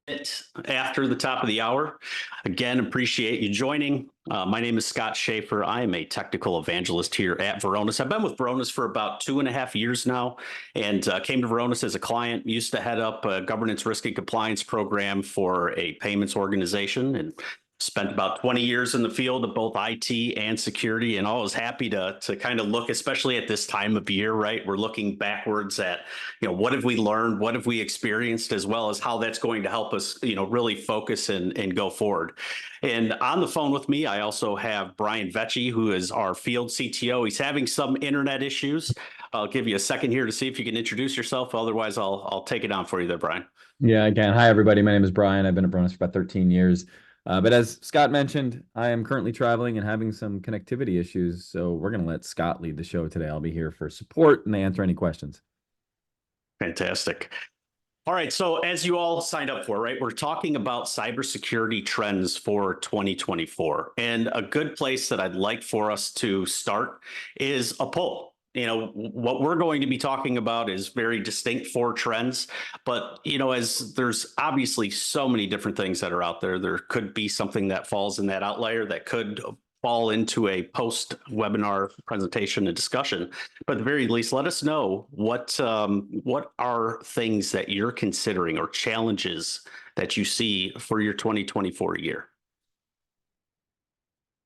It after the top of the hour. Again, appreciate you joining. My name is Scott Schaefer. I am a technical evangelist here at Varonis. I've been with Varonis for about 2.5 years now, and came to Varonis as a client. Used to head up a governance, risk, and compliance program for a payments organization, and spent about 20 years in the field of both IT and security, and always happy to kind of look, especially at this time of year, right? We're looking backwards at, what have we learned? What have we experienced, as well as how that's going to help us, really focus and go forward. And on the phone with me, I also have Brian Vecchi, who is our field CTO. He's having some internet issues. I'll give you a second here to see if you can introduce yourself. Otherwise, I'll take it on for you there, Brian. Yeah, again, hi everybody. My name is Brian. I've been at Varonis for about 13 years. But as Scott mentioned, I am currently traveling and having some connectivity issues. So we're going to let Scott lead the show today. I'll be here for support and answer any questions. Fantastic. All right. So as you all signed up for, right, we're talking about cybersecurity trends for 2024. And a good place that I'd like for us to start is a poll. What we're going to be talking about is very distinct for trends, but, as there's obviously so many different things that are out there, there could be something that falls in that outlier that could fall into a post-webinar presentation and discussion. But at the very least, let us know what are things that you're considering or challenges that you see for your 2024 year.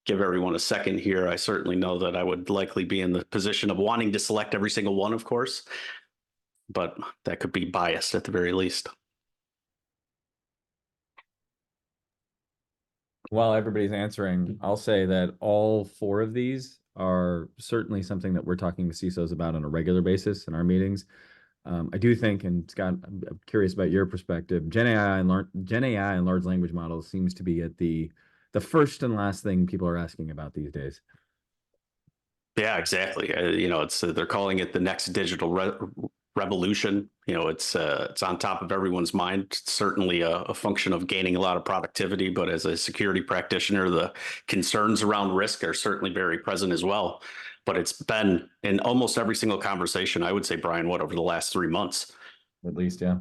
Give everyone a second here. I certainly know that I would likely be in the position of wanting to select every single one, of course, but that could be biased at the very least. While everybody's answering, I'll say that all four of these are certainly something that we're talking to CISOs about on a regular basis in our meetings. I do think, and Scott, I'm curious about your perspective, Gen AI and large language models seems to be at the first and last thing people are asking about these days. Yeah, exactly. They're calling it the next digital revolution. It's on top of everyone's mind. It's certainly a function of gaining a lot of productivity, but as a security practitioner, the concerns around risk are certainly very present as well. But it's been in almost every single conversation, I would say, Brian, over the last 3 months? At least, yeah.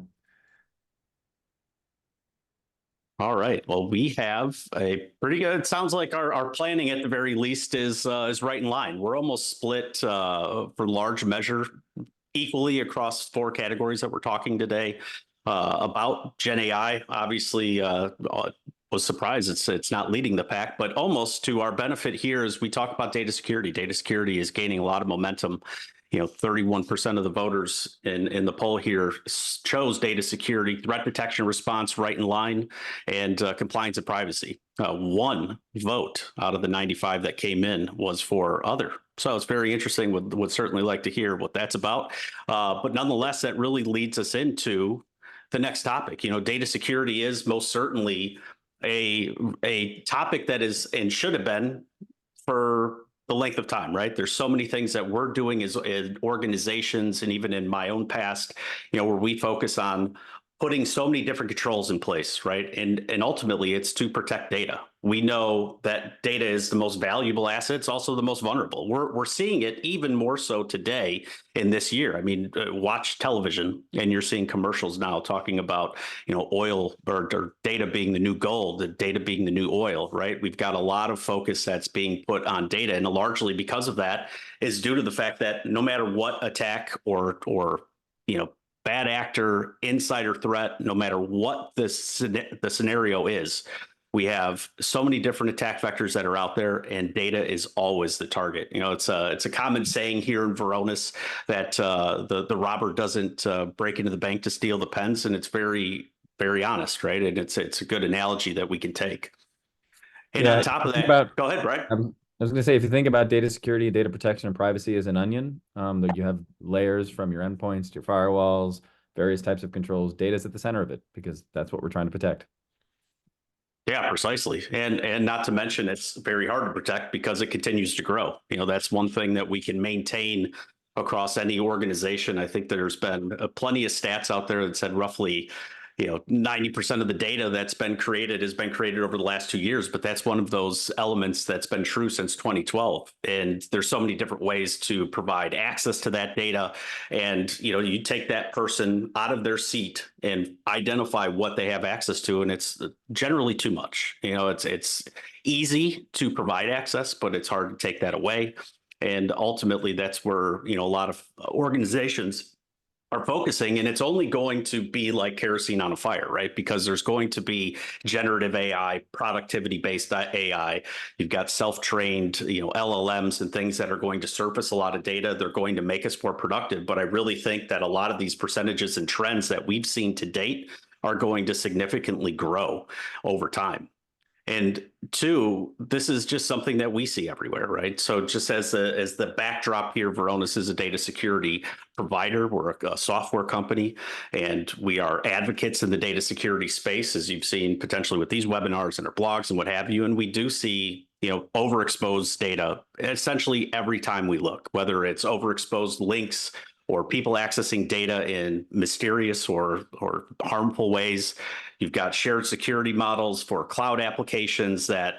All right. Well, we have a pretty good. It sounds like our planning at the very least is right in line. We're almost split for large measure equally across 4 categories that we're talking today about Gen AI. Obviously, was surprised it's not leading the pack, but almost to our benefit here as we talk about data security. Data security is gaining a lot of momentum. 31% of the voters in the poll here chose data security, threat detection response right in line, and compliance and privacy. 1 vote out of the 95 that came in was for other. So it's very interesting. Would certainly like to hear what that's about. But nonetheless, that really leads us into the next topic. Data security is most certainly a topic that is and should have been for the length of time, right? There's so many things that we're doing as organizations, and even in my own past, where we focus on putting so many different controls in place, right? And ultimately, it's to protect data. We know that data is the most valuable asset. It's also the most vulnerable. We're seeing it even more so today in this year. I mean, watch television, and you're seeing commercials now talking about, oil or data being the new gold, the data being the new oil, right? We've got a lot of focus that's being put on data, and largely because of that is due to the fact that no matter what attack or bad actor, insider threat, no matter what the scenario is, we have so many different attack vectors that are out there, and data is always the target. It's a common saying here in Varonis that the robber doesn't break into the bank to steal the pens, and it's very, very honest, right? And it's a good analogy that we can take. And on top of that, go ahead, Brian. I was going to say, if you think about data security, data protection, and privacy as an onion, that you have layers from your endpoints to your firewalls, various types of controls. Data is at the center of it because that's what we're trying to protect. Yeah, precisely. And not to mention, it's very hard to protect because it continues to grow. That's one thing that we can maintain across any organization. I think there's been plenty of stats out there that said roughly 90% of the data that's been created has been created over the last 2 years, but that's one of those elements that's been true since 2012. And there's so many different ways to provide access to that data. And, you take that person out of their seat and identify what they have access to. And it's generally too much. It's easy to provide access, but it's hard to take that away. And ultimately, that's where, a lot of organizations are focusing, and it's only going to be like kerosene on a fire, right? Because there's going to be generative AI, productivity based AI. You've got self-trained, LLMs and things that are going to surface a lot of data. They're going to make us more productive. But I really think that a lot of these percentages and trends that we've seen to date are going to significantly grow over time. And two, this is just something that we see everywhere, right? So just as the backdrop here, Varonis is a data security provider. We're a software company, and we are advocates in the data security space, as you've seen potentially with these webinars and our blogs and what have you. And we do see overexposed data essentially every time we look, whether it's overexposed links or people accessing data in mysterious or harmful ways. You've got shared security models for cloud applications that,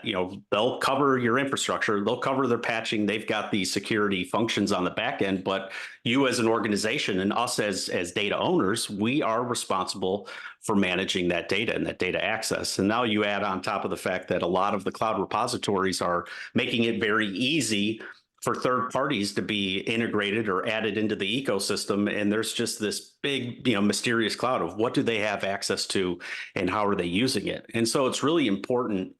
they'll cover your infrastructure, they'll cover their patching, they've got these security functions on the back end, but you as an organization and us as data owners, we are responsible for managing that data and that data access. And now you add on top of the fact that a lot of the cloud repositories are making it very easy for third parties to be integrated or added into the ecosystem. And there's just this big, mysterious cloud of what do they have access to and how are they using it? And so it's really important,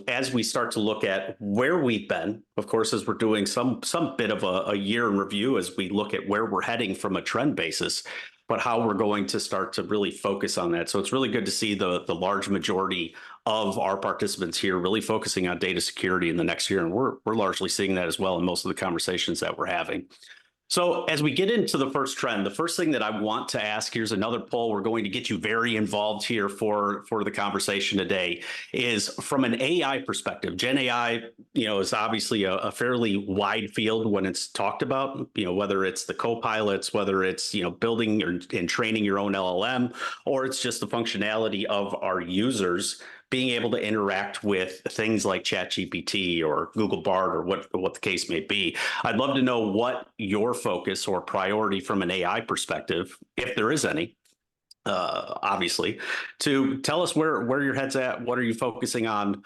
as we start to look at where we've been, of course, as we're doing some bit of a year in review, as we look at where we're heading from a trend basis, but how we're going to start to really focus on that. So it's really good to see the large majority of our participants here really focusing on data security in the next year. And we're largely seeing that as well in most of the conversations that we're having. So as we get into the first trend, the first thing that I want to ask, here's another poll. We're going to get you very involved here for the conversation today, is from an AI perspective. Gen AI, is obviously a fairly wide field when it's talked about, whether it's the co-pilots, whether it's, building and training your own LLM, or it's just the functionality of our users being able to interact with things like ChatGPT or Google Bard or what the case may be. I'd love to know what your focus or priority from an AI perspective, if there is any, obviously, to tell us where your head's at. What are you focusing on?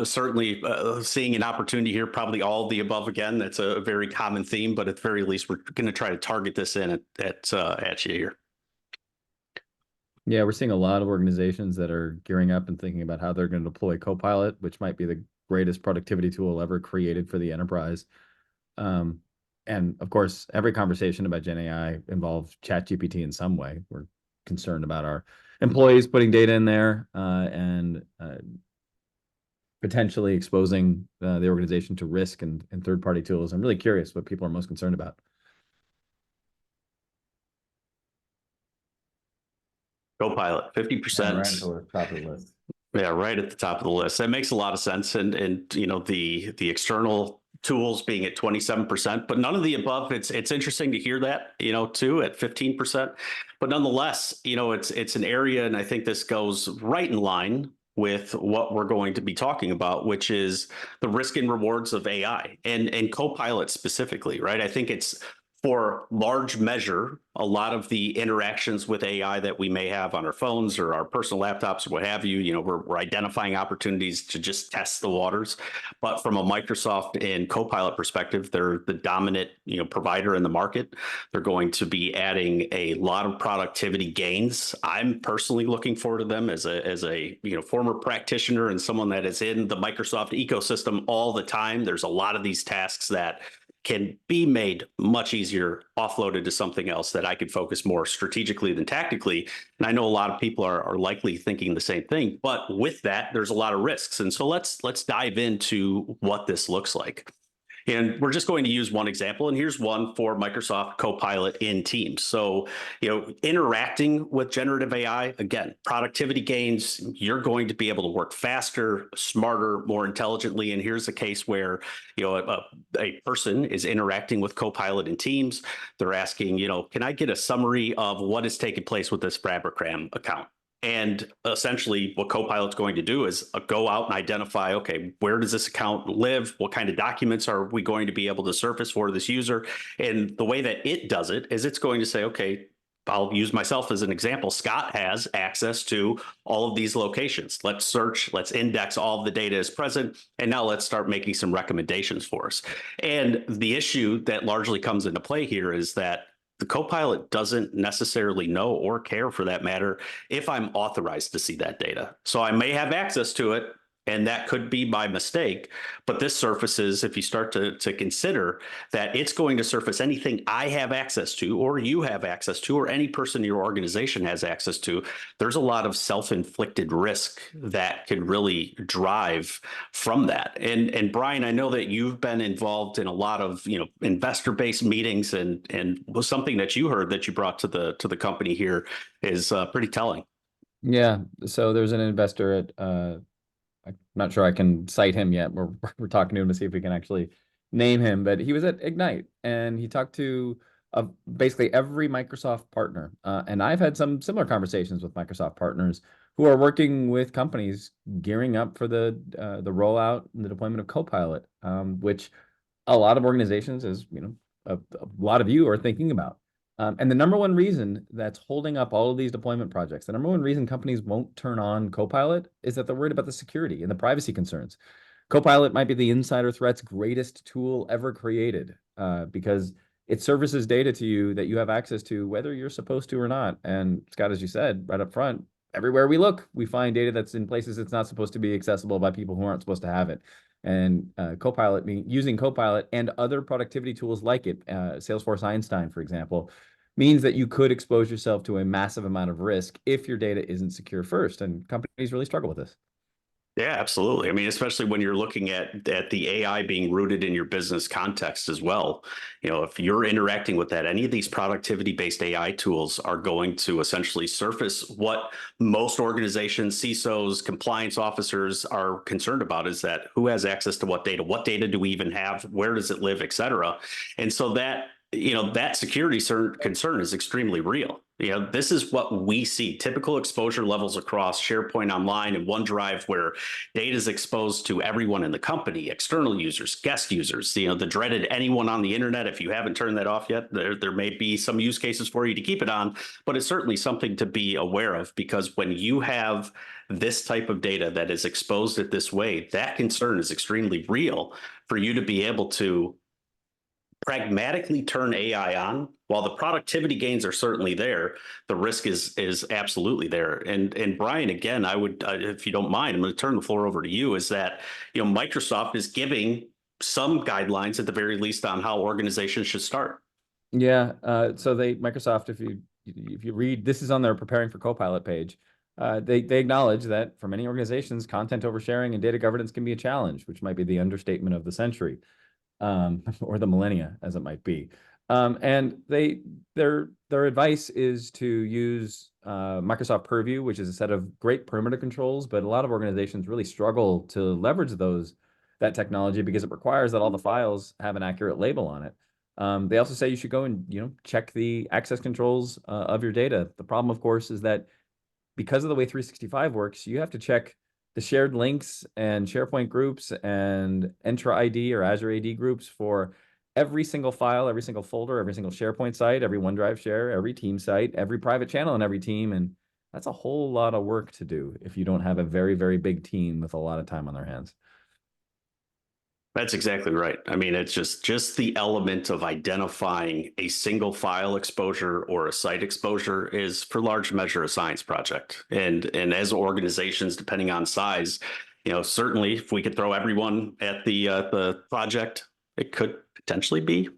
Certainly seeing an opportunity here, probably all of the above again. That's a very common theme, but at the very least, we're going to try to target this in at you here. Yeah, we're seeing a lot of organizations that are gearing up and thinking about how they're going to deploy Copilot, which might be the greatest productivity tool ever created for the enterprise. And of course, every conversation about Gen AI involves ChatGPT in some way. We're concerned about our employees putting data in there and potentially exposing the organization to risk and third-party tools. I'm really curious what people are most concerned about. Copilot, 50%. Right at the top of the list. Yeah, right at the top of the list. That makes a lot of sense. And the external tools being at 27%, but none of the above. It's interesting to hear that, too, at 15%. But nonetheless, it's an area, and I think this goes right in line with what we're going to be talking about, which is the risk and rewards of AI and Copilot specifically, right? I think it's for large measure, a lot of the interactions with AI that we may have on our phones or our personal laptops or what have you, we're identifying opportunities to just test the waters. But from a Microsoft and Copilot perspective, they're the dominant, provider in the market. They're going to be adding a lot of productivity gains. I'm personally looking forward to them as a former practitioner and someone that is in the Microsoft ecosystem all the time. There's a lot of these tasks that can be made much easier, offloaded to something else that I could focus more strategically than tactically. And I know a lot of people are likely thinking the same thing, but with that, there's a lot of risks. And so let's dive into what this looks like. And we're just going to use one example. And here's one for Microsoft Copilot in Teams. So, interacting with generative AI, again, productivity gains, you're going to be able to work faster, smarter, more intelligently. And here's a case where, a person is interacting with Copilot in Teams. They're asking, can I get a summary of what has taken place with this Fabricam account? And essentially, what Copilot's going to do is go out and identify, okay, where does this account live? What kind of documents are we going to be able to surface for this user? And the way that it does it is it's going to say, okay, I'll use myself as an example. Scott has access to all of these locations. Let's search, let's index all of the data as present, and now let's start making some recommendations for us. And the issue that largely comes into play here is that the Copilot doesn't necessarily know, or care for that matter, if I'm authorized to see that data. So I may have access to it, and that could be by mistake. But this surfaces, if you start to consider that it's going to surface anything I have access to, or you have access to, or any person in your organization has access to, there's a lot of self-inflicted risk that could really drive from that. And Brian, I know that you've been involved in a lot of investor-based meetings, and was something that you heard that you brought to the company here is pretty telling. Yeah. So there's an investor at I'm not sure I can cite him yet. We're talking to him to see if we can actually name him, but he was at Ignite and he talked to basically every Microsoft partner. And I've had some similar conversations with Microsoft partners who are working with companies gearing up for the rollout and the deployment of Copilot, which a lot of organizations, as a lot of you are thinking about. And the number one reason that's holding up all of these deployment projects, the number one reason companies won't turn on Copilot is that they're worried about the security and the privacy concerns. Copilot might be the insider threat's greatest tool ever created, because it services data to you that you have access to, whether you're supposed to or not. And Scott, as you said right up front, everywhere we look, we find data that's in places it's not supposed to be accessible by people who aren't supposed to have it. And using Copilot and other productivity tools like it, Salesforce Einstein, for example, means that you could expose yourself to a massive amount of risk if your data isn't secure first. And companies really struggle with this. Yeah, absolutely. I mean, especially when you're looking at the AI being rooted in your business context as well. If you're interacting with that, any of these productivity-based AI tools are going to essentially surface what most organizations, CISOs, compliance officers are concerned about, is that who has access to what data do we even have, where does it live, et cetera. And so that security concern is extremely real. This is what we see: typical exposure levels across SharePoint Online and OneDrive, where data is exposed to everyone in the company, external users, guest users, the dreaded anyone on the internet. If you haven't turned that off yet, there may be some use cases for you to keep it on, but it's certainly something to be aware of, because when you have this type of data that is exposed it this way, that concern is extremely real. For you to be able to pragmatically turn AI on, while the productivity gains are certainly there, the risk is absolutely there. And Brian, again, I would, if you don't mind, I'm going to turn the floor over to you. Is that Microsoft is giving some guidelines at the very least on how organizations should start. Yeah. So Microsoft, if you read, this is on their preparing for Copilot page. They acknowledge that for many organizations, content oversharing and data governance can be a challenge, which might be the understatement of the century. Or the millennia, as it might be. And their advice is to use Microsoft Purview, which is a set of great perimeter controls, but a lot of organizations really struggle to leverage that technology because it requires that all the files have an accurate label on it. They also say you should go and check the access controls of your data. The problem, of course, is that because of the way 365 works, you have to check the shared links and SharePoint groups and Entra ID or Azure AD groups for every single file, every single folder, every single SharePoint site, every OneDrive share, every team site, every private channel in every team. And that's a whole lot of work to do if you don't have a very, very big team with a lot of time on their hands. That's exactly right. I mean, it's just the element of identifying a single file exposure or a site exposure is, for large measure, a science project. And as organizations, depending on size, certainly if we could throw everyone at the project, it could potentially be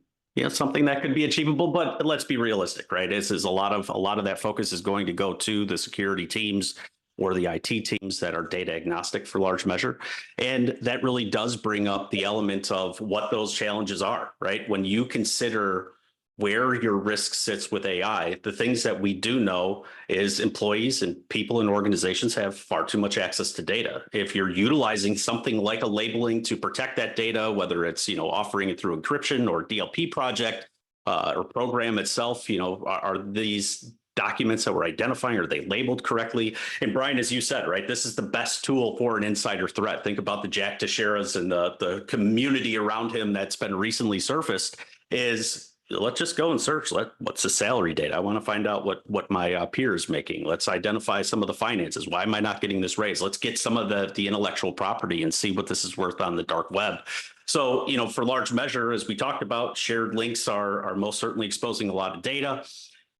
something that could be achievable. But let's be realistic, right? This is a lot of that focus is going to go to the security teams or the IT teams that are data agnostic for large measure. And that really does bring up the element of what those challenges are, right? When you consider where your risk sits with AI, the things that we do know is employees and people in organizations have far too much access to data. If you're utilizing something like a labeling to protect that data, whether it's, offering it through encryption or DLP project or program itself, are these documents that we're identifying, are they labeled correctly? And Brian, as you said, right, this is the best tool for an insider threat. Think about the Jack Teixeiras and the community around him that's been recently surfaced is, let's just go and search. What's the salary data? I want to find out what my peer is making. Let's identify some of the finances. Why am I not getting this raise? Let's get some of the intellectual property and see what this is worth on the dark web. So, for large measure, as we talked about, shared links are most certainly exposing a lot of data.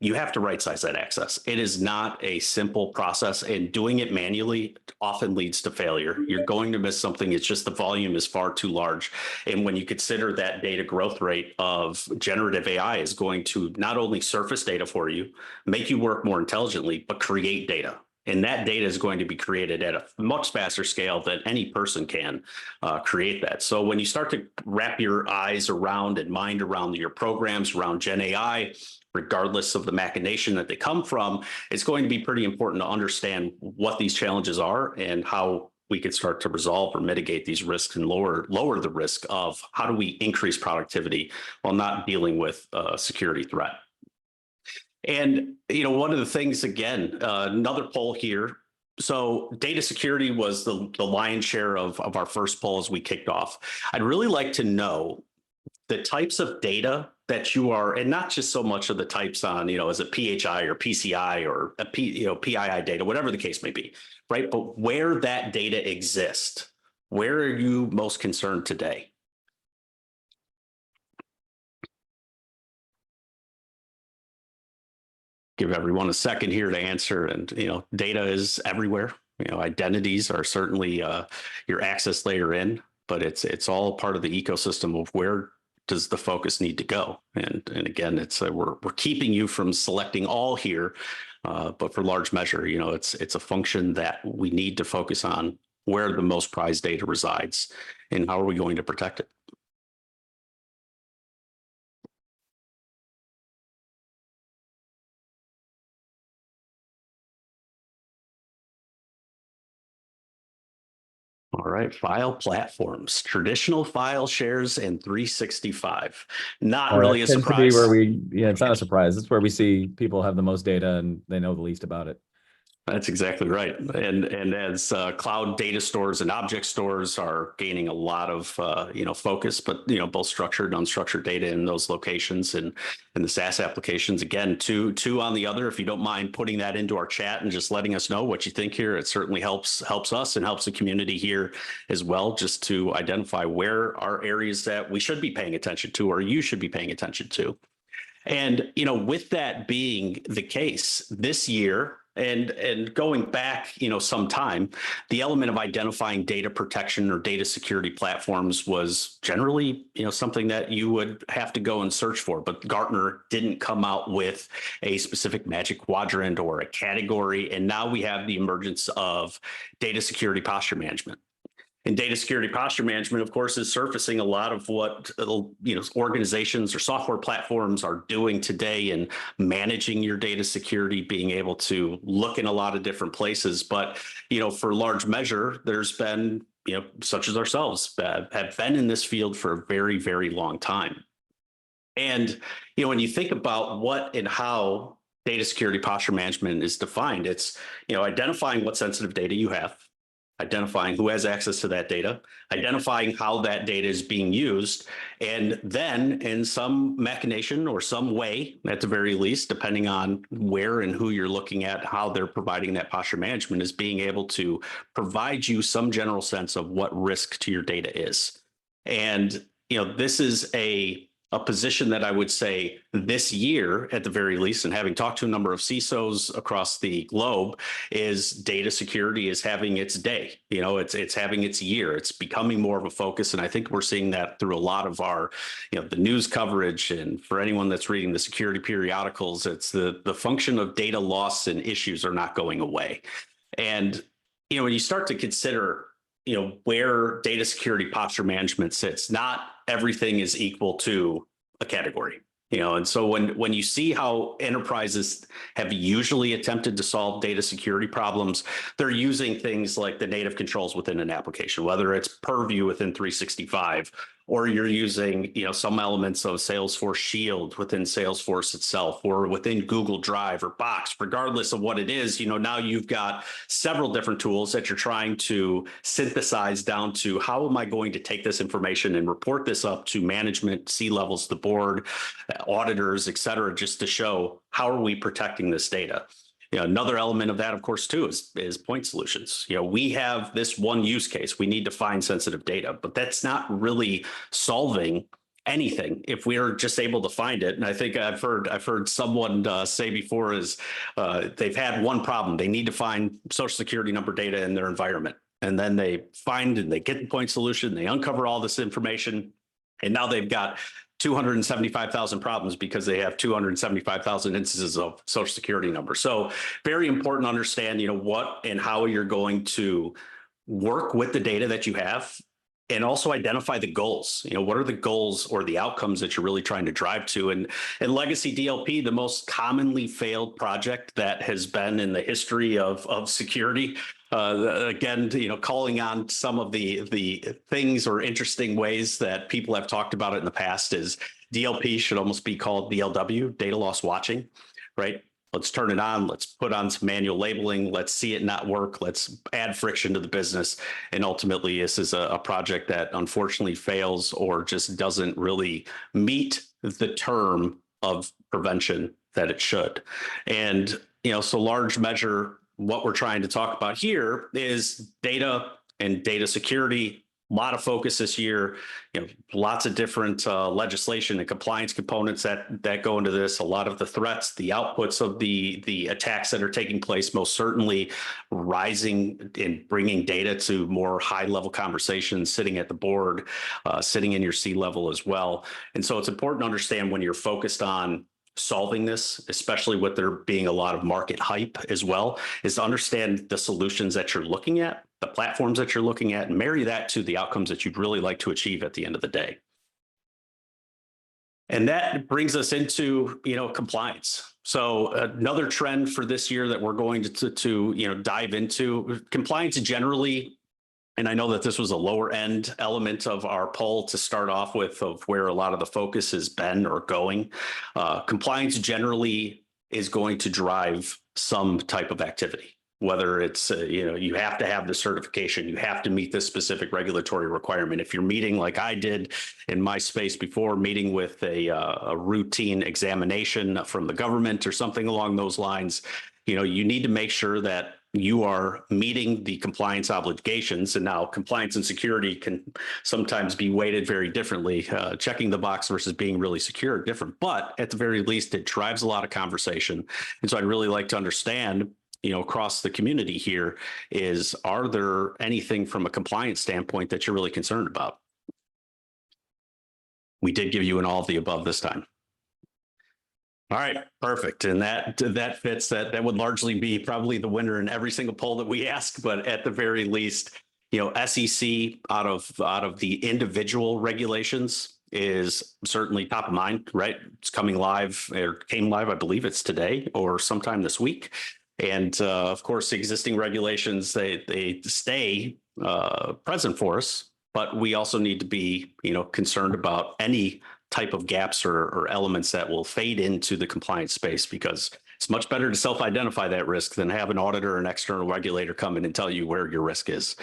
You have to right-size that access. It is not a simple process, and doing it manually often leads to failure. You're going to miss something. It's just the volume is far too large. And when you consider that data growth rate of generative AI is going to not only surface data for you, make you work more intelligently, but create data. And that data is going to be created at a much faster scale than any person can create that. So when you start to wrap your eyes around and mind around your programs around Gen AI, regardless of the machination that they come from, it's going to be pretty important to understand what these challenges are and how we could start to resolve or mitigate these risks and lower the risk of how do we increase productivity while not dealing with a security threat. And, one of the things, again, another poll here. So data security was the lion's share of our first poll as we kicked off. I'd really like to know the types of data that you are, and not just so much of the types on, is it PHI or PCI or a PII data, whatever the case may be, right? But where that data exists, where are you most concerned today? Give everyone a second here to answer. And, data is everywhere. Identities are certainly your access layer in, but it's all part of the ecosystem of where does the focus need to go? And again, it's we're keeping you from selecting all here, but for large measure, it's a function that we need to focus on where the most prized data resides and how are we going to protect it. All right, file platforms, traditional file shares, and 365. Not really a Tends to be surprise. where it's not a surprise. It's where we see people have the most data and they know the least about it. That's exactly right. And as cloud data stores and object stores are gaining a lot of focus, but both structured and unstructured data in those locations and in the SaaS applications. Again, two on the other. If you don't mind putting that into our chat and just letting us know what you think here, it certainly helps us and helps the community here as well, just to identify where are areas that we should be paying attention to or you should be paying attention to. And, with that being the case this year and going back, some time, the element of identifying data protection or data security platforms was generally, something that you would have to go and search for. But Gartner didn't come out with a specific magic quadrant or a category. And now we have the emergence of data security posture management. And data security posture management, of course, is surfacing a lot of what organizations or software platforms are doing today in managing your data security, being able to look in a lot of different places. But for large measure, there's been such as ourselves have been in this field for a very, very long time. And when you think about what and how data security posture management is defined, it's identifying what sensitive data you have, identifying who has access to that data, identifying how that data is being used, and then in some machination or some way, at the very least, depending on where and who you're looking at, how they're providing that posture management, is being able to provide you some general sense of what risk to your data is. And, this is a position that I would say this year, at the very least, and having talked to a number of CISOs across the globe, is data security is having its day. It's having its year. It's becoming more of a focus. And I think we're seeing that through a lot of our, the news coverage. And for anyone that's reading the security periodicals, it's the function of data loss and issues are not going away. And, when you start to consider, where data security posture management sits, not everything is equal to a category. And so when you see how enterprises have usually attempted to solve data security problems, they're using things like the native controls within an application, whether it's Purview within 365, or you're using, some elements of Salesforce Shield within Salesforce itself, or within Google Drive or Box. Regardless of what it is, now you've got several different tools that you're trying to synthesize down to how am I going to take this information and report this up to management, C-levels, the board, auditors, et cetera, just to show how are we protecting this data. Another element of that, of course, too, is point solutions. We have this one use case. We need to find sensitive data, but that's not really solving anything if we are just able to find it. And I think I've heard someone say before is they've had one problem. They need to find social security number data in their environment. And then they find and they get the point solution, they uncover all this information, and now they've got 275,000 problems because they have 275,000 instances of social security number. So very important to understand, what and how you're going to work with the data that you have, and also identify the goals. What are the goals or the outcomes that you're really trying to drive to? And legacy DLP, the most commonly failed project that has been in the history of security. Again, calling on some of the things or interesting ways that people have talked about it in the past is DLP should almost be called DLW, data loss watching, right? Let's turn it on. Let's put on some manual labeling. Let's see it not work. Let's add friction to the business. And ultimately, this is a project that unfortunately fails or just doesn't really meet the term of prevention that it should. And, so large measure, what we're trying to talk about here is data and data security. A lot of focus this year, lots of different legislation and compliance components that go into this. A lot of the threats, the outputs of the attacks that are taking place, most certainly rising and bringing data to more high level conversations, sitting at the board, sitting in your C-level as well. And so it's important to understand when you're focused on solving this, especially with there being a lot of market hype as well, is to understand the solutions that you're looking at, the platforms that you're looking at, and marry that to the outcomes that you'd really like to achieve at the end of the day. And that brings us into, compliance. So another trend for this year that we're going to dive into, compliance generally. And I know that this was a lower end element of our poll to start off with, of where a lot of the focus has been or going. Compliance generally is going to drive some type of activity, whether it's, you have to have the certification, you have to meet this specific regulatory requirement. If you're meeting like I did in my space before, meeting with a routine examination from the government or something along those lines, you need to make sure that you are meeting the compliance obligations. And now compliance and security can sometimes be weighted very differently. Checking the box versus being really secure are different, but at the very least, it drives a lot of conversation. And so I'd really like to understand, across the community here is, are there anything from a compliance standpoint that you're really concerned about? We did give you an all of the above this time. All right, perfect. And that fits. That would largely be probably the winner in every single poll that we ask, but at the very least, SEC out of the individual regulations is certainly top of mind, right? It's coming live, or came live, I believe it's today or sometime this week. And of course, the existing regulations, they stay present for us, but we also need to be, concerned about any type of gaps or elements that will fade into the compliance space, because it's much better to self-identify that risk than have an auditor or an external regulator come in and tell you where your risk is.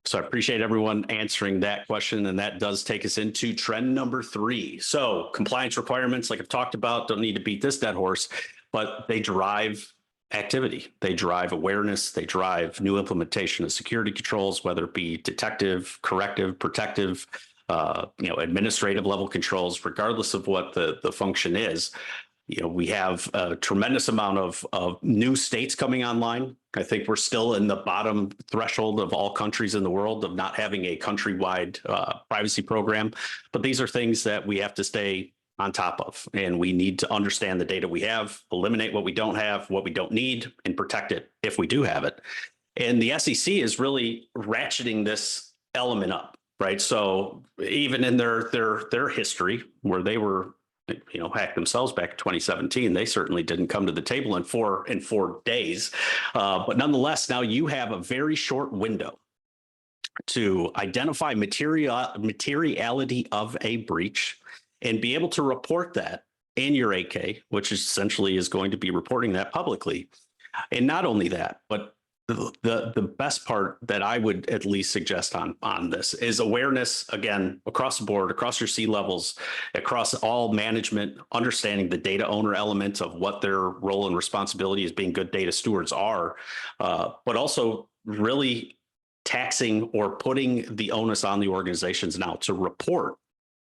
So I appreciate everyone answering that question. And that does take us into trend number 3. So compliance requirements, like I've talked about, don't need to beat this dead horse, but they drive activity. They drive awareness. They drive new implementation of security controls, whether it be detective, corrective, protective, administrative level controls, regardless of what the function is. We have a tremendous amount of new states coming online. I think we're still in the bottom threshold of all countries in the world of not having a countrywide privacy program. But these are things that we have to stay on top of, and we need to understand the data we have, eliminate what we don't have, what we don't need, and protect it if we do have it. And the SEC is really ratcheting this element up, right? So even in their history, where they were, hacked themselves back in 2017, they certainly didn't come to the table in four days. But nonetheless, now you have a very short window to identify materiality of a breach and be able to report that in your 8K, which essentially is going to be reporting that publicly. And not only that, but the best part that I would at least suggest on this is awareness, again, across the board, across your C levels, across all management, understanding the data owner element of what their role and responsibility as being good data stewards are, but also really taxing or putting the onus on the organizations now to report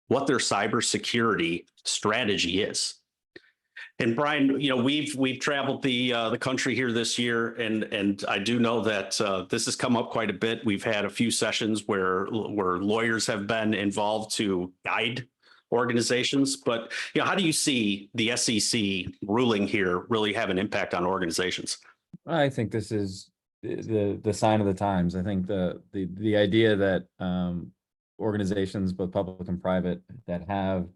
what their cybersecurity strategy is. And Brian, we've traveled the country here this year, and I do know that this has come up quite a bit. We've had a few sessions where lawyers have been involved to guide organizations. But how do you see the SEC ruling here really have an impact on organizations? I think this is the sign of the times. I think the idea that organizations, both public and private, that have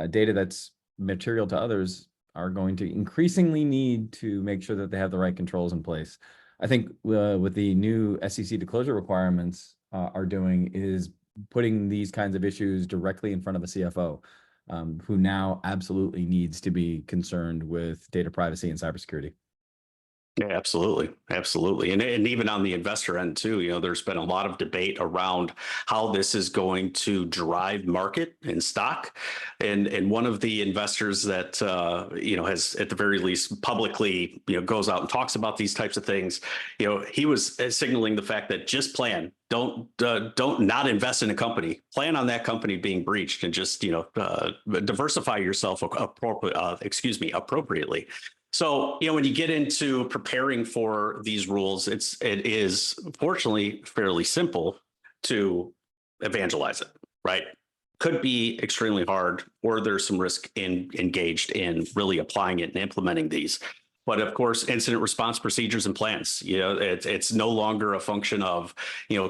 data that's material to others are going to increasingly need to make sure that they have the right controls in place. I think with the new SEC disclosure requirements are doing is putting these kinds of issues directly in front of a CFO, who now absolutely needs to be concerned with data privacy and cybersecurity. Yeah, absolutely. Absolutely. And even on the investor end too, there's been a lot of debate around how this is going to drive market and stock. And one of the investors that, has at the very least publicly, goes out and talks about these types of things, he was signaling the fact that just plan, don't not invest in a company, plan on that company being breached and just, diversify yourself appropriately. So, when you get into preparing for these rules, it is fortunately fairly simple to evangelize it, right? Could be extremely hard, or there's some risk engaged in really applying it and implementing these. But of course, incident response procedures and plans, it's no longer a function of,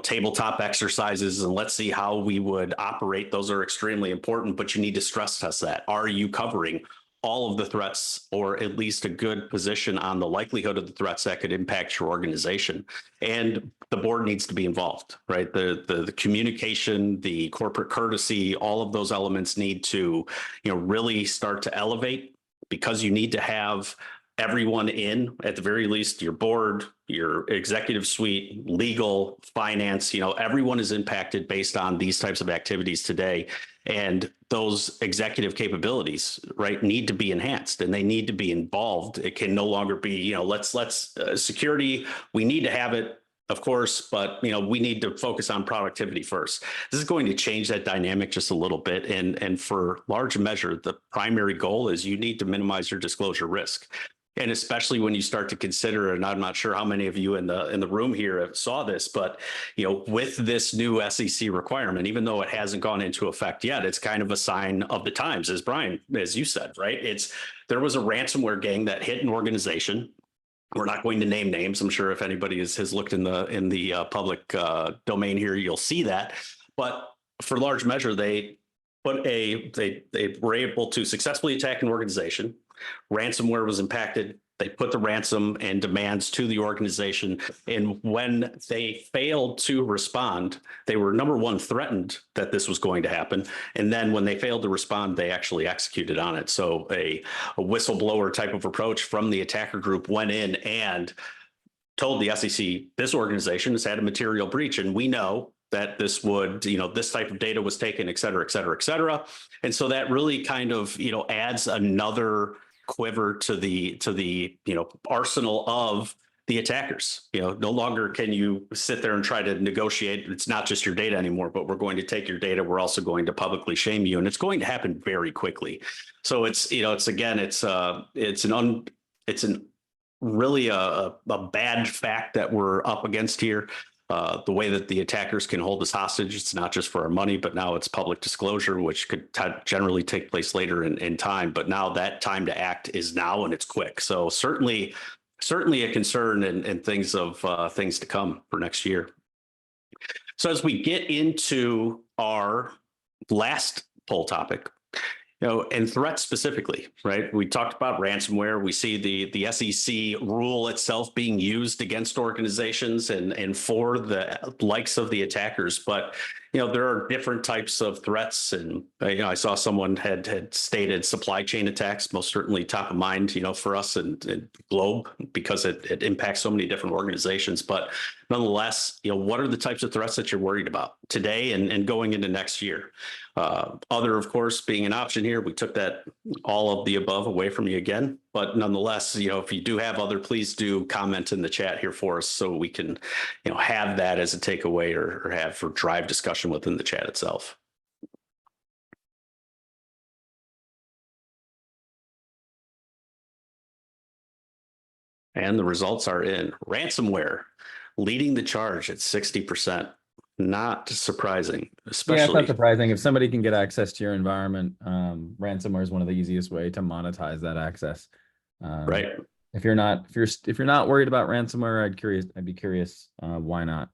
tabletop exercises and let's see how we would operate. Those are extremely important, but you need to stress test that. Are you covering all of the threats, or at least a good position on the likelihood of the threats that could impact your organization? And the board needs to be involved, right? The communication, the corporate courtesy, all of those elements need to, really start to elevate, because you need to have everyone in, at the very least, your board, your executive suite, legal, finance, everyone is impacted based on these types of activities today. And those executive capabilities, right, need to be enhanced and they need to be involved. It can no longer be, let's security, we need to have it, of course, but we need to focus on productivity first. This is going to change that dynamic just a little bit. And for large measure, the primary goal is you need to minimize your disclosure risk. And especially when you start to consider, and I'm not sure how many of you in the room here saw this, but with this new SEC requirement, even though it hasn't gone into effect yet, it's kind of a sign of the times, as Brian, as you said, right? There was a ransomware gang that hit an organization. We're not going to name names. I'm sure if anybody has looked in the public domain here, you'll see that. But for large measure, they were able to successfully attack an organization. Ransomware was impacted. They put the ransom and demands to the organization. And when they failed to respond, they were, number one, threatened that this was going to happen. And then when they failed to respond, they actually executed on it. So a whistleblower type of approach from the attacker group went in and told the SEC, this organization has had a material breach. And we know that this would, this type of data was taken, et cetera, et cetera, et cetera. And so that really kind of, adds another quiver to the arsenal of the attackers. No longer can you sit there and try to negotiate. It's not just your data anymore, but we're going to take your data. We're also going to publicly shame you, and it's going to happen very quickly. So it's really a bad fact that we're up against here. The way that the attackers can hold us hostage, it's not just for our money, but now it's public disclosure, which could generally take place later in time. But now that time to act is now, and it's quick. So certainly certainly a concern and things to come for next year. So as we get into our last poll topic, and threats specifically, right? We talked about ransomware. We see the SEC rule itself being used against organizations and for the likes of the attackers. But there are different types of threats, and I saw someone had stated supply chain attacks, most certainly top of mind, for us and globe, because it impacts so many different organizations. But nonetheless, what are the types of threats that you're worried about today and going into next year? Other, of course, being an option here. We took that all of the above away from you again, but nonetheless, if you do have other, please do comment in the chat here for us so we can, have that as a takeaway or have for drive discussion within the chat itself. And the results are in. Ransomware leading the charge at 60%. Not surprising, especially. Yeah, it's not surprising. If somebody can get access to your environment, ransomware is one of the easiest way to monetize that access. Right. If you're not worried about ransomware, I'd be curious why not.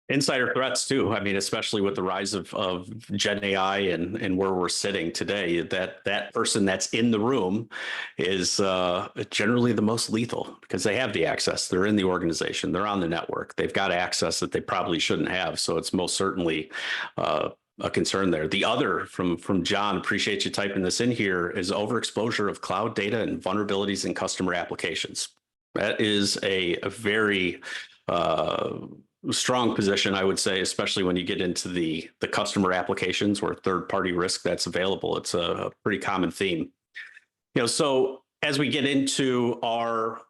Insider threats too. I mean, especially with the rise of Gen AI and where we're sitting today, that person that's in the room is generally the most lethal because they have the access. They're in the organization. They're on the network. They've got access that they probably shouldn't have. So it's most certainly a concern there. The other from John, appreciate you typing this in here, is overexposure of cloud data and vulnerabilities in customer applications. That is a very strong position, I would say, especially when you get into the customer applications or third-party risk that's available. It's a pretty common theme. So as we get into our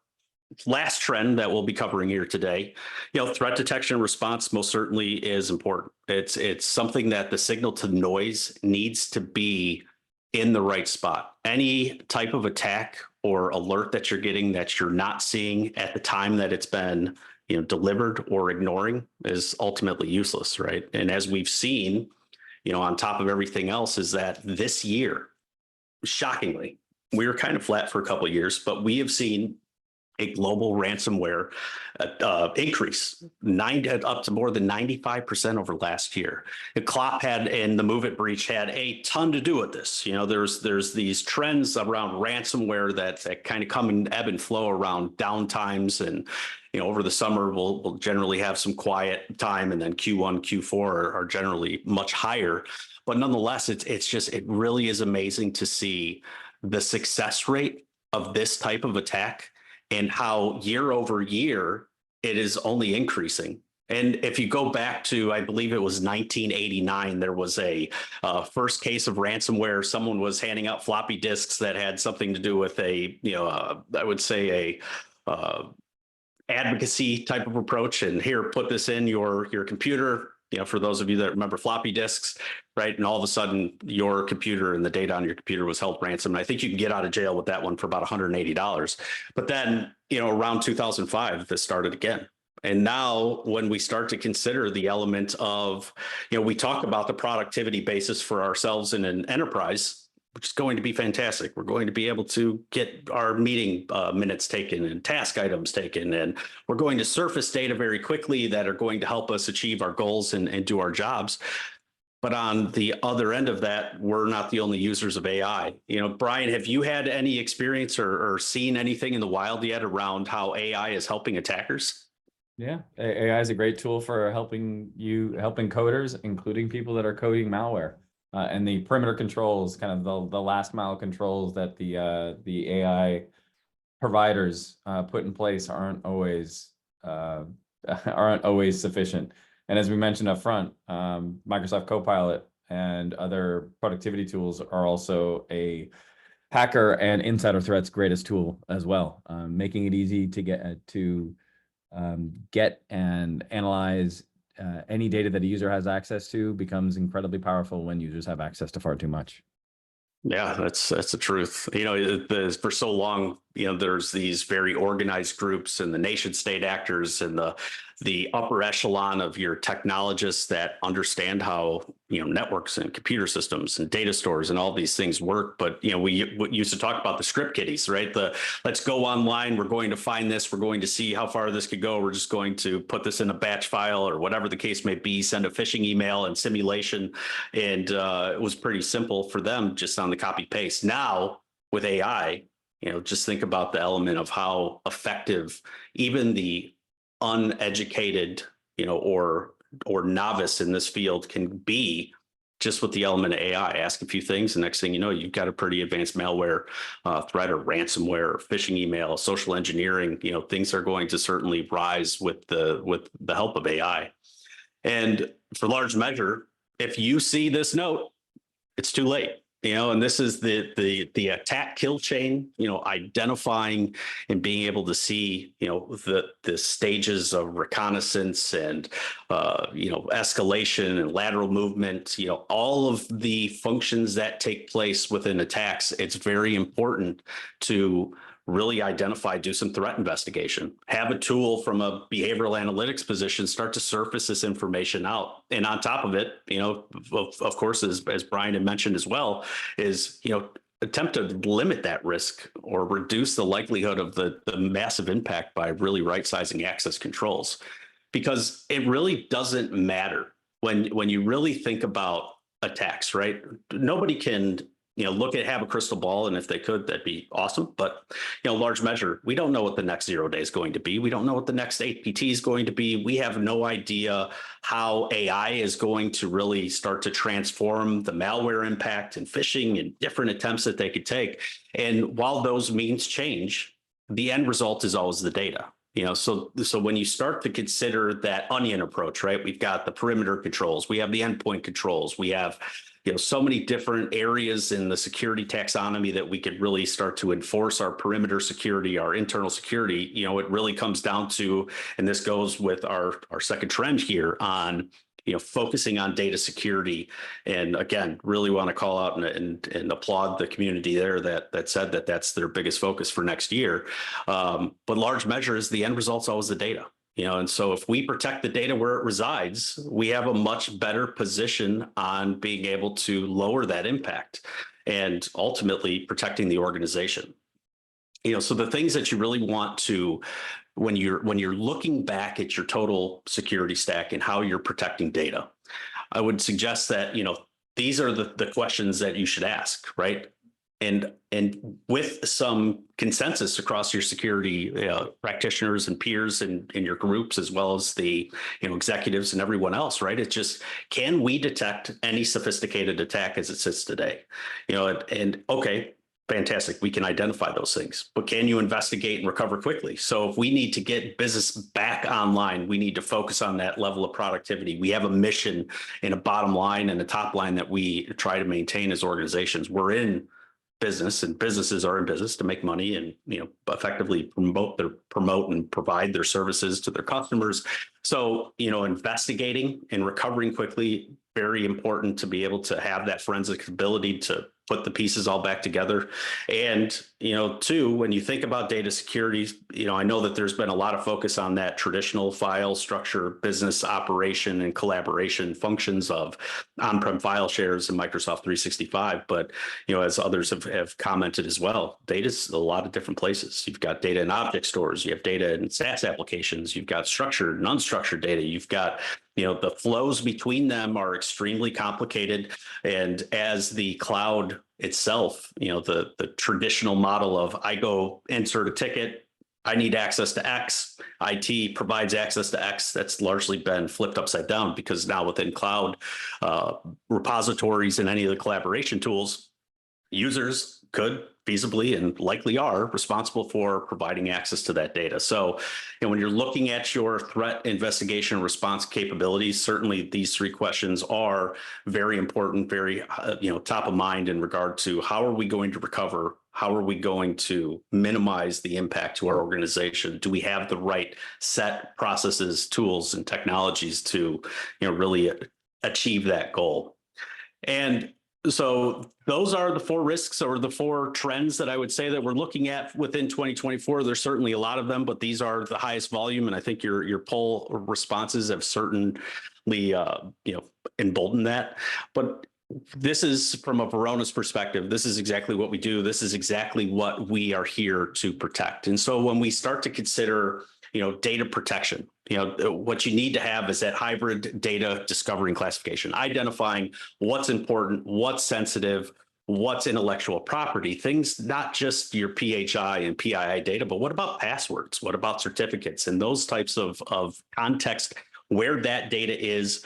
last trend that we'll be covering here today, threat detection and response most certainly is important. It's something that the signal to noise needs to be in the right spot. Any type of attack or alert that you're getting that you're not seeing at the time that it's been delivered or ignoring is ultimately useless, right? And as we've seen, on top of everything else, is that this year, shockingly, we were kind of flat for a couple of years, but we have seen a global ransomware increase, up to more than 95% over last year. The CLOP and the Move It breach had a ton to do with this. There's these trends around ransomware that kind of come and ebb and flow around downtimes, and over the summer we'll generally have some quiet time, and then Q1, Q4 are generally much higher. But nonetheless, it really is amazing to see the success rate of this type of attack and how year over year it is only increasing. And if you go back to, I believe it was 1989, there was a first case of ransomware. Someone was handing out floppy disks that had something to do with I would say a advocacy type of approach. And here, put this in your computer. For those of you that remember floppy disks, right? And all of a sudden, your computer and the data on your computer was held ransom. And I think you can get out of jail with that one for about $180. But then, around 2005, this started again. And now when we start to consider the element of, we talk about the productivity basis for ourselves in an enterprise, which is going to be fantastic. We're going to be able to get our meeting minutes taken and task items taken, and we're going to surface data very quickly that are going to help us achieve our goals and do our jobs. But on the other end of that, we're not the only users of AI. Brian, have you had any experience or seen anything in the wild yet around how AI is helping attackers? Yeah, AI is a great tool for helping coders, including people that are coding malware. And the perimeter controls, kind of the last mile controls that the AI providers put in place aren't always sufficient. And as we mentioned up front, Microsoft Copilot and other productivity tools are also a hacker and insider threats greatest tool as well, making it easy to get and analyze any data that a user has access to becomes incredibly powerful when users have access to far too much. Yeah, that's the truth. For so long, there's these very organized groups and the nation state actors and the upper echelon of your technologists that understand how, networks and computer systems and data stores and all these things work. But, we used to talk about the script kiddies, right? Let's go online. We're going to find this. We're going to see how far this could go. We're just going to put this in a batch file or whatever the case may be, send a phishing email and simulation. And it was pretty simple for them just on the copy paste. Now with AI, just think about the element of how effective even the uneducated, or novice in this field can be just with the element of AI. Ask a few things, the next thing you know, you've got a pretty advanced malware threat or ransomware or phishing email, social engineering. Things are going to certainly rise with the help of AI. And for large measure, if you see this note, it's too late. And this is the attack kill chain, identifying and being able to see, the stages of reconnaissance and, escalation and lateral movement, all of the functions that take place within attacks. It's very important to really identify, do some threat investigation, have a tool from a behavioral analytics position, start to surface this information out. And on top of it, of course, as Brian had mentioned as well, is, attempt to limit that risk or reduce the likelihood of the massive impact by really right-sizing access controls. Because it really doesn't matter when you really think about attacks, right? Nobody can have a crystal ball, and if they could, that'd be awesome. But, large measure, we don't know what the next 0 day is going to be. We don't know what the next APT is going to be. We have no idea how AI is going to really start to transform the malware impact and phishing and different attempts that they could take. And while those means change, the end result is always the data. So when you start to consider that onion approach, right, we've got the perimeter controls, we have the endpoint controls, we have so many different areas in the security taxonomy that we could really start to enforce our perimeter security, our internal security. It really comes down to, and this goes with our second trend here on, focusing on data security. And again, really want to call out and applaud the community there that said that that's their biggest focus for next year. But large measure is the end result's always the data. And so if we protect the data where it resides, we have a much better position on being able to lower that impact and ultimately protecting the organization. So the things that you really want to, when you're looking back at your total security stack and how you're protecting data, I would suggest that, these are the questions that you should ask, right? And with some consensus across your security practitioners and peers and in your groups, as well as the executives and everyone else, right? It's just, can we detect any sophisticated attack as it sits today? And okay, fantastic, we can identify those things, but can you investigate and recover quickly? So if we need to get business back online, we need to focus on that level of productivity. We have a mission and a bottom line and a top line that we try to maintain as organizations. We're in business, and businesses are in business to make money and effectively promote and provide their services to their customers. So investigating and recovering quickly, very important to be able to have that forensic ability to put the pieces all back together. And two, when you think about data security, I know that there's been a lot of focus on that traditional file structure, business operation and collaboration functions of on-prem file shares in Microsoft 365. But as others have commented as well, data's a lot of different places. You've got data in object stores, you have data in SaaS applications, you've got structured and unstructured data, you've got the flows between them are extremely complicated. And as the cloud itself, the traditional model of I go insert a ticket, I need access to X, IT provides access to X, that's largely been flipped upside down, because now within cloud repositories and any of the collaboration tools, users could feasibly and likely are responsible for providing access to that data. So, when you're looking at your threat investigation response capabilities, certainly these three questions are very important, very top of mind in regard to how are we going to recover? How are we going to minimize the impact to our organization? Do we have the right set processes, tools, and technologies to really achieve that goal? And So those are the four risks or the four trends that I would say that we're looking at within 2024. There's certainly a lot of them, but these are the highest volume. And I think your poll responses have certainly, emboldened that. But this is from a Varonis perspective. This is exactly what we do. This is exactly what we are here to protect. And so when we start to consider, data protection, what you need to have is that hybrid data discovery and classification, identifying what's important, what's sensitive, what's intellectual property, things not just your PHI and PII data, but what about passwords? What about certificates and those types of context where that data is?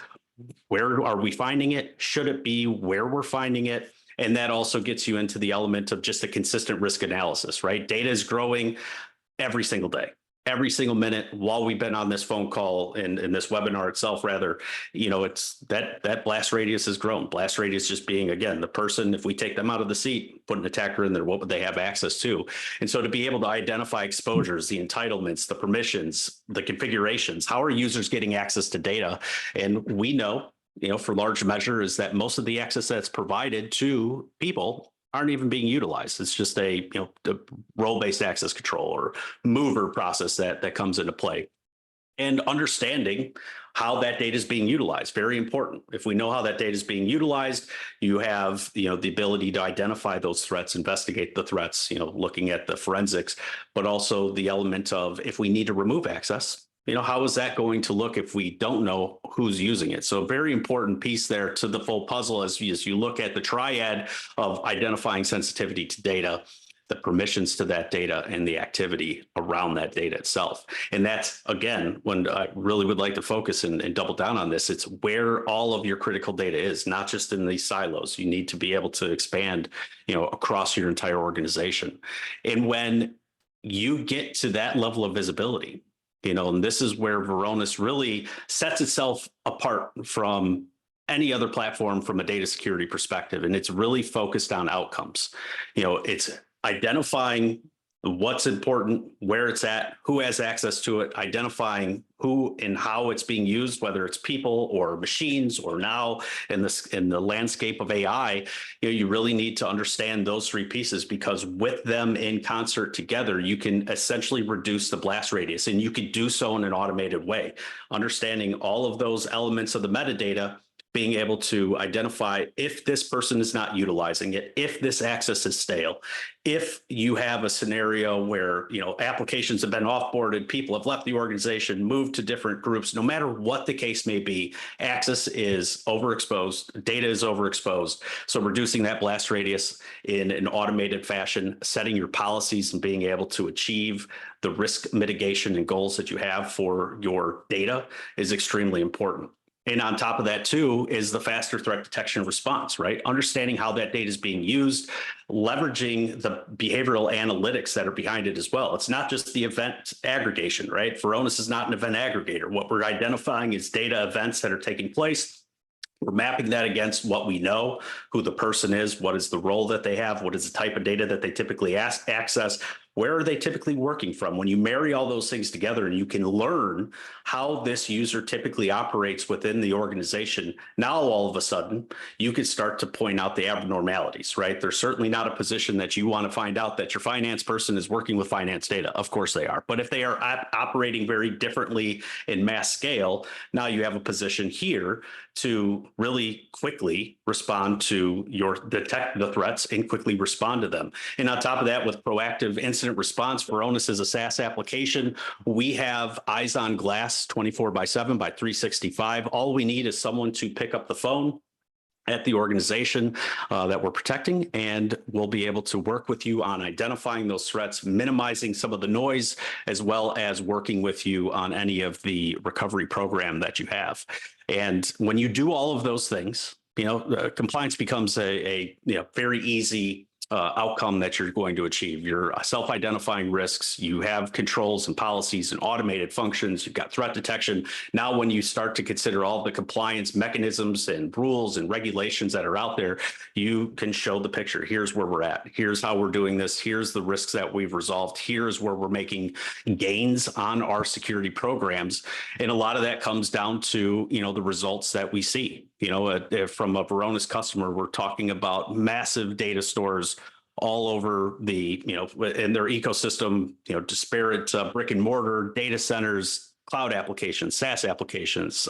Where are we finding it? Should it be where we're finding it? And that also gets you into the element of just a consistent risk analysis, right? Data is growing every single day, every single minute while we've been on this phone call and this webinar itself, rather, it's that blast radius has grown. Blast radius just being, again, the person, if we take them out of the seat, put an attacker in there, what would they have access to? And so to be able to identify exposures, the entitlements, the permissions, the configurations, how are users getting access to data? And we know, for large measure is that most of the access that's provided to people aren't even being utilized. It's just a role-based access control or mover process that comes into play. And understanding how that data is being utilized, very important. If we know how that data is being utilized, you have the ability to identify those threats, investigate the threats, looking at the forensics, but also the element of if we need to remove access, how is that going to look if we don't know who's using it? So a very important piece there to the full puzzle as you look at the triad of identifying sensitivity to data, the permissions to that data, and the activity around that data itself. And that's, again, when I really would like to focus and double down on this, it's where all of your critical data is, not just in these silos. You need to be able to expand, across your entire organization. And when you get to that level of visibility, and this is where Varonis really sets itself apart from any other platform from a data security perspective. And it's really focused on outcomes. It's identifying what's important, where it's at, who has access to it, identifying who and how it's being used, whether it's people or machines, or now in the landscape of AI, you really need to understand those three pieces, because with them in concert together, you can essentially reduce the blast radius, and you could do so in an automated way. Understanding all of those elements of the metadata, being able to identify if this person is not utilizing it, if this access is stale, if you have a scenario where, applications have been offboarded, people have left the organization, moved to different groups, no matter what the case may be, access is overexposed, data is overexposed. So reducing that blast radius in an automated fashion, setting your policies and being able to achieve the risk mitigation and goals that you have for your data is extremely important. And on top of that, too, is the faster threat detection and response, right? Understanding how that data is being used, leveraging the behavioral analytics that are behind it as well. It's not just the event aggregation, right? Varonis is not an event aggregator. What we're identifying is data events that are taking place. We're mapping that against what we know, who the person is, what is the role that they have, what is the type of data that they typically access, where are they typically working from? When you marry all those things together and you can learn how this user typically operates within the organization, now all of a sudden you can start to point out the abnormalities, right? There's certainly not a position that you want to find out that your finance person is working with finance data. Of course they are. But if they are operating very differently in mass scale, now you have a position here to really quickly respond to detect the threats and quickly respond to them. And on top of that, with proactive incident response, Varonis is a SaaS application. We have eyes on glass 24/7 by 365. All we need is someone to pick up the phone at the organization that we're protecting, and we'll be able to work with you on identifying those threats, minimizing some of the noise, as well as working with you on any of the recovery program that you have. And when you do all of those things, compliance becomes a very easy outcome that you're going to achieve. You're self-identifying risks. You have controls and policies and automated functions. You've got threat detection. Now, when you start to consider all the compliance mechanisms and rules and regulations that are out there, you can show the picture. Here's where we're at. Here's how we're doing this. Here's the risks that we've resolved. Here's where we're making gains on our security programs. And a lot of that comes down to, the results that we see. from a Varonis customer, we're talking about massive data stores all over in their ecosystem, disparate brick and mortar data centers, cloud applications, SaaS applications,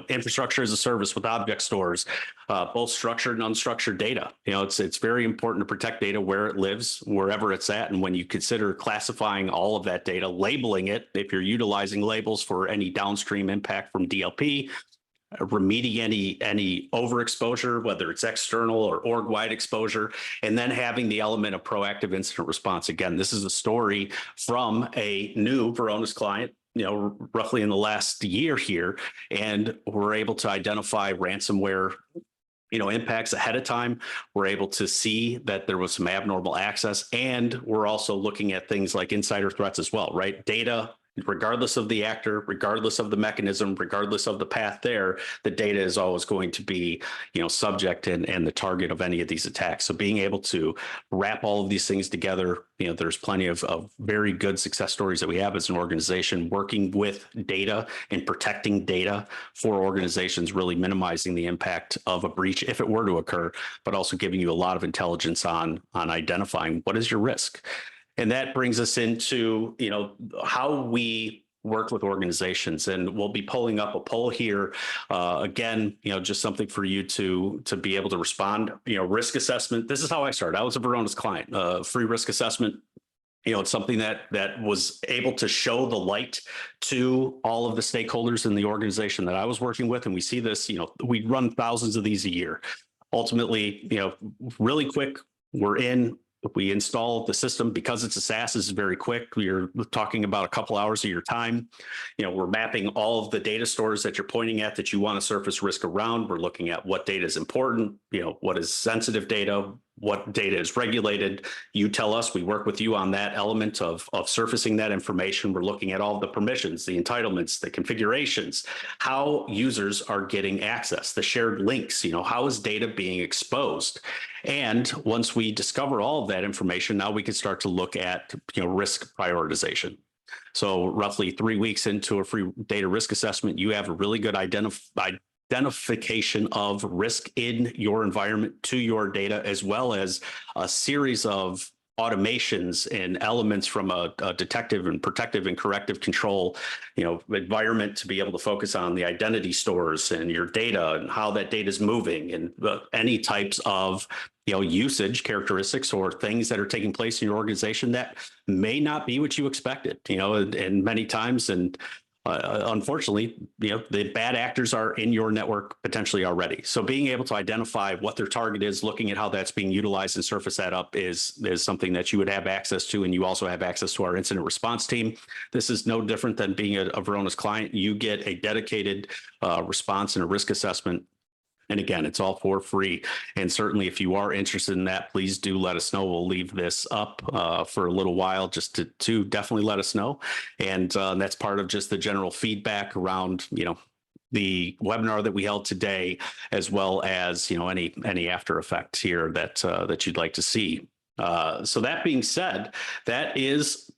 infrastructure as a service with object stores, both structured and unstructured data. It's very important to protect data where it lives, wherever it's at. And when you consider classifying all of that data, labeling it, if you're utilizing labels for any downstream impact from DLP, remediating any overexposure, whether it's external or org-wide exposure, and then having the element of proactive incident response. Again, this is a story from a new Varonis client, roughly in the last year here, and we're able to identify ransomware impacts ahead of time. We're able to see that there was some abnormal access, and we're also looking at things like insider threats as well, right? Data, regardless of the actor, regardless of the mechanism, regardless of the path there, the data is always going to be, subject and the target of any of these attacks. So being able to wrap all of these things together, there's plenty of very good success stories that we have as an organization working with data and protecting data for organizations, really minimizing the impact of a breach if it were to occur, but also giving you a lot of intelligence on identifying what is your risk. And that brings us into, how we work with organizations. And we'll be pulling up a poll here. Again, just something for you to be able to respond. Risk assessment. This is how I started. I was a Varonis client. Free risk assessment. It's something that was able to show the light to all of the stakeholders in the organization that I was working with. And we see this, we run thousands of these a year. Ultimately, really quick, we're in. We install the system because it's a SaaS. This is very quick. We're talking about a couple hours of your time. We're mapping all of the data stores that you're pointing at that you want to surface risk around. We're looking at what data is important, what is sensitive data, what data is regulated. You tell us, we work with you on that element of surfacing that information. We're looking at all the permissions, the entitlements, the configurations, how users are getting access, the shared links, how is data being exposed? And once we discover all of that information, now we can start to look at risk prioritization. So roughly 3 weeks into a free data risk assessment, you have a really good identification of risk in your environment to your data, as well as a series of automations and elements from a detective and protective and corrective control, environment to be able to focus on the identity stores and your data and how that data is moving and any types of usage characteristics or things that are taking place in your organization that may not be what you expected, and many times. And unfortunately, the bad actors are in your network potentially already. So being able to identify what their target is, looking at how that's being utilized and surface that up is something that you would have access to. And you also have access to our incident response team. This is no different than being a Varonis client. You get a dedicated response and a risk assessment. And again, it's all for free. And certainly if you are interested in that, please do let us know. We'll leave this up for a little while just to definitely let us know. And that's part of just the general feedback around, the webinar that we held today, as well as, any after effects here that you'd like to see. So that being said, that is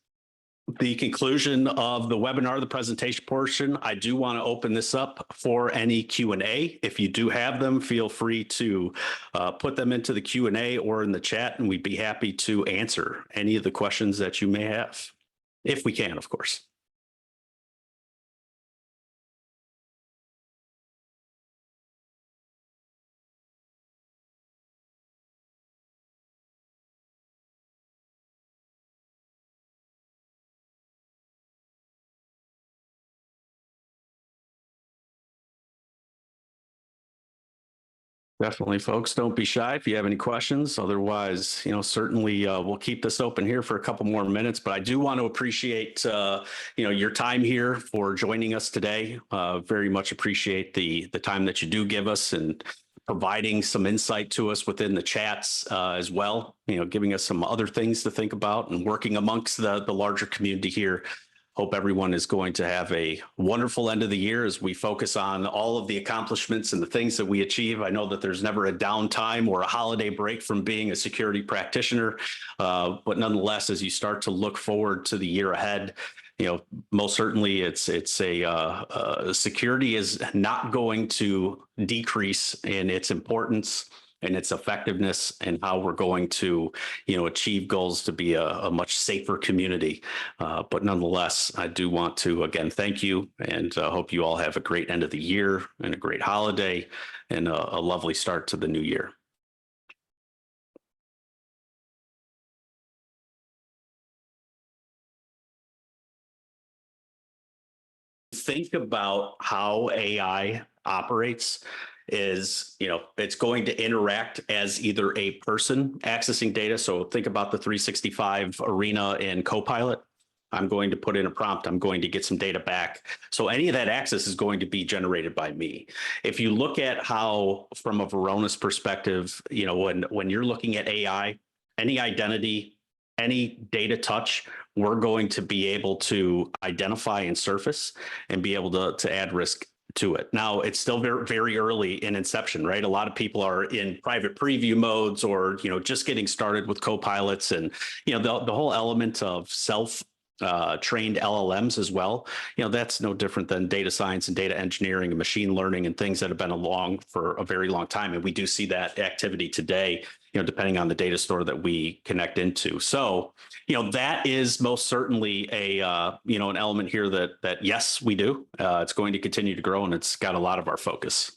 the conclusion of the webinar, the presentation portion. I do want to open this up for any Q&A. If you do have them, feel free to put them into the Q&A or in the chat, and we'd be happy to answer any of the questions that you may have, if we can, of course. Definitely, folks. Don't be shy if you have any questions. Otherwise, certainly we'll keep this open here for a couple more minutes. But I do want to appreciate, your time here for joining us today. Very much appreciate the time that you do give us and providing some insight to us within the chats as well. Giving us some other things to think about and working amongst the larger community here. Hope everyone is going to have a wonderful end of the year as we focus on all of the accomplishments and the things that we achieve. I know that there's never a downtime or a holiday break from being a security practitioner, but nonetheless, as you start to look forward to the year ahead, most certainly security is not going to decrease in its importance and its effectiveness and how we're going to, achieve goals to be a much safer community. But nonetheless, I do want to, again, thank you and hope you all have a great end of the year and a great holiday and a lovely start to the new year. Think about how AI operates is, it's going to interact as either a person accessing data. So think about the 365 arena in Copilot. I'm going to put in a prompt. I'm going to get some data back. So any of that access is going to be generated by me. If you look at how, from a Varonis perspective, when you're looking at AI, any identity, any data touch, we're going to be able to identify and surface and be able to add risk to it. Now, it's still very, very early in inception, right? A lot of people are in private preview modes or, just getting started with copilots and, the whole element of trained LLMs as well. That's no different than data science and data engineering and machine learning and things that have been along for a very long time. And we do see that activity today, depending on the data store that we connect into. So, that is most certainly an element here that yes, we do. It's going to continue to grow and it's got a lot of our focus.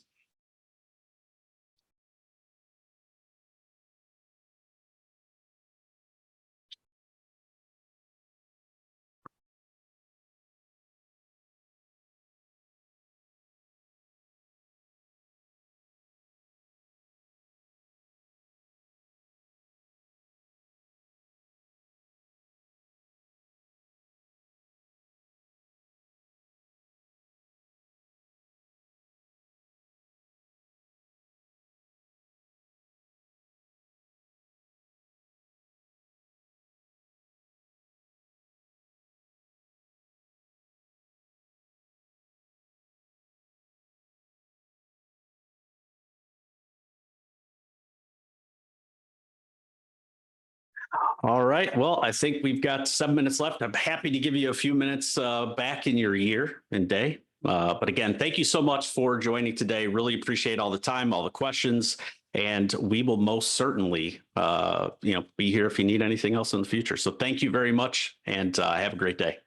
All right. Well, I think we've got 7 minutes left. I'm happy to give you a few minutes back in your year and day. But again, thank you so much for joining today. Really appreciate all the time, all the questions, and we will most certainly, be here if you need anything else in the future. So thank you very much, and have a great day.